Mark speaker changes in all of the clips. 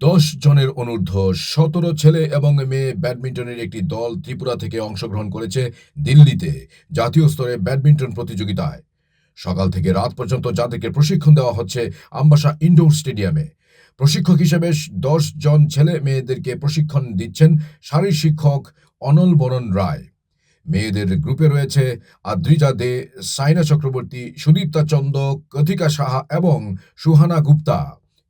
Speaker 1: 10 জনের অনূর্ধ্ব 17 ছেলে এবং মেয়ে ব্যাডমিন্টনের একটি দল ত্রিপুরা থেকে অংশগ্রহণ করেছে দিল্লিতে জাতীয় স্তরে ব্যাডমিন্টন প্রতিযোগিতায়। সকাল থেকে রাত পর্যন্ত যাদেরকে প্রশিক্ষণ দেওয়া হচ্ছে আম্বাসা ইনডোর স্টেডিয়ামে। প্রশিক্ষক হিসেবে 10 জন ছেলে মেয়েদেরকে প্রশিক্ষণ দিচ্ছেন শারীর শিক্ষক অনল বরণ রায়। মেয়েদের গ্রুপে রয়েছে আদ্রিজা দে, সাইনা চক্রবর্তী, সুদীপ্তা চন্দ, কথিকা সাহা এবং সুহানা গুপ্তা।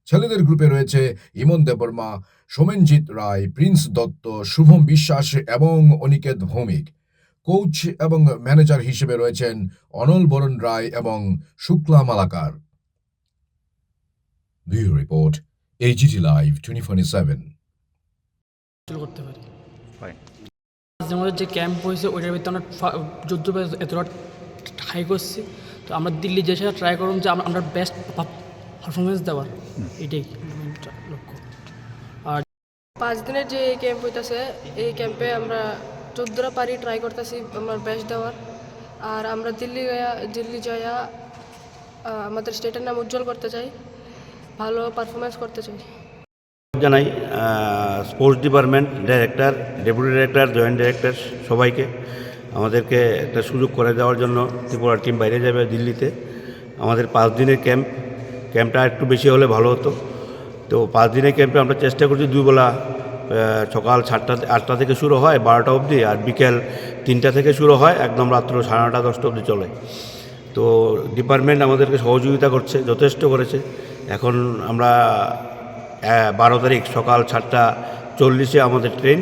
Speaker 1: ছেলেদের গ্রুপে রয়েছে ইমন দেববর্মা, সোমেনজিৎ রায়, প্রিন্স দত্ত, শুভম বিশ্বাস এবং অনিকেত ভৌমিক। কোচ এবং ম্যানেজার হিসেবে রয়েছেন অনল বরণ রায় এবং Shukla Malakar. Bureau report, AGT live 24/7।
Speaker 2: করতে পারি আমাদের যে ক্যাম্প হয়েছে ওইটার ভিতরে আমরা যুদ্ধ এতটা ট্রাই করছি, তো আমরা দিল্লি যে সেটা ট্রাই করুন যে আমরা বেস্ট পারফরমেন্স দেওয়ার, এটাই লক্ষ্য। আর
Speaker 3: 5 দিনের যে এই ক্যাম্প হইতেছে, এই ক্যাম্পে আমরা 14টা পারি ট্রাই করতেছি আমার বেস্ট দেওয়ার। আর আমরা দিল্লি যাইয়া আমাদের স্টেটের নাম উজ্জ্বল করতে চাই, ভালো পারফরমেন্স করতে চাই।
Speaker 4: জানাই sports department director, deputy director, joint director সবাইকে আমাদেরকে একটা সুযোগ করে দেওয়ার জন্য। ত্রিপুরার টিম বাইরে যাবে দিল্লিতে। আমাদের 5 দিনের ক্যাম্পটা একটু বেশি হলে ভালো হতো। তো 5 দিনের ক্যাম্পে আমরা চেষ্টা করছি 2 বেলা, সকাল 8টা থেকে শুরু হয় 12টা অবধি, আর বিকেল 3টা থেকে শুরু হয় একদম রাত্র 9:30 10টা অবধি চলে। তো ডিপার্টমেন্ট আমাদেরকে সহযোগিতা করছে, যথেষ্ট করেছে। এখন আমরা 12 তারিখ সকাল 7:40 আমাদের ট্রেন,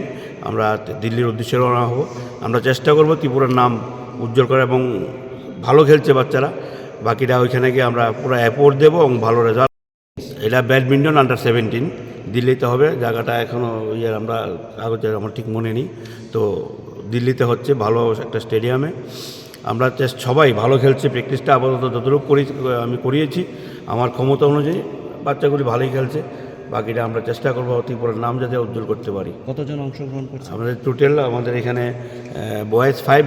Speaker 4: আমরা দিল্লির উদ্দেশ্যে রওনা হব। আমরা চেষ্টা করব ত্রিপুরার নাম উজ্জ্বল করা, এবং ভালো খেলছে বাচ্চারা, বাকিরা ওইখানে গিয়ে আমরা পুরো অ্যাপোর্ট দেবো এবং ভালো রেজাল্ট। এটা ব্যাডমিন্টন আন্ডার 17 দিল্লিতে হবে। জায়গাটা এখনও আমরা কাগজে আমার ঠিক মনে নেই, তো দিল্লিতে হচ্ছে ভালো একটা স্টেডিয়ামে। আমরা সবাই ভালো খেলছে, প্র্যাকটিসটা আপাতত যতটুকু আমি করিয়েছি আমার ক্ষমতা অনুযায়ী, বাচ্চাগুলি ভালোই খেলছে। বাকিটা আমরা চেষ্টা করবো ত্রিপুরার নাম যাতে উজ্জ্বল করতে পারি।
Speaker 5: কতজন অংশগ্রহণ করছে?
Speaker 4: আমাদের টোটাল আমাদের এখানে বয়েজ 5।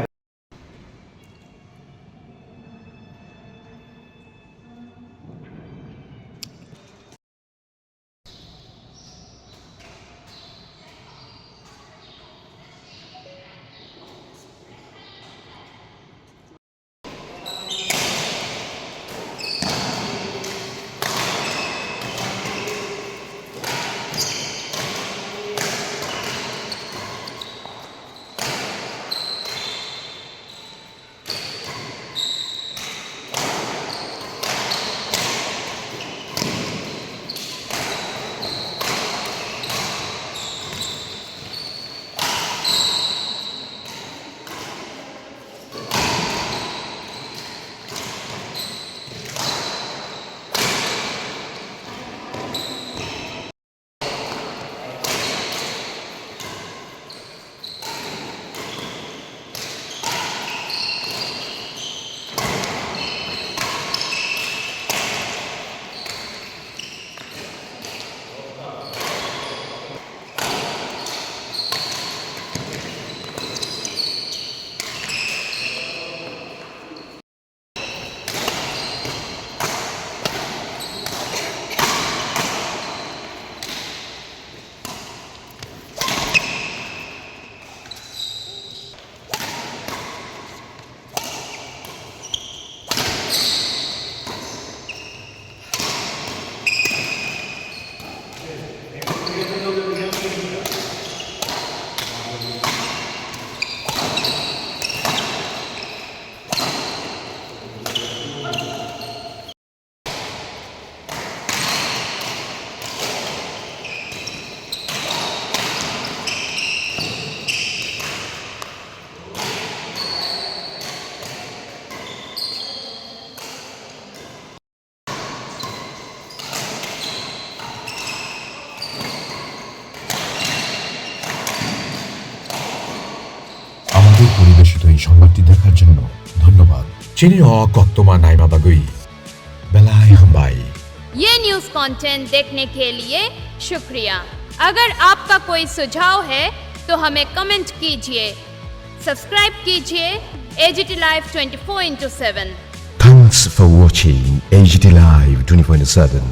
Speaker 1: পরিবেশিত এই সংবাদটি দেখার জন্য ধন্যবাদ। চিনিও কক্তমা নাইমা বাগুই বেলায় হাম্বাই।
Speaker 6: ये न्यूज़ कंटेंट देखने के लिए शुक्रिया। अगर आपका कोई सुझाव है तो हमें कमेंट कीजिए, सब्सक्राइब कीजिए AGT Live 24/7।
Speaker 7: Thanks for watching AGT Live 24/7.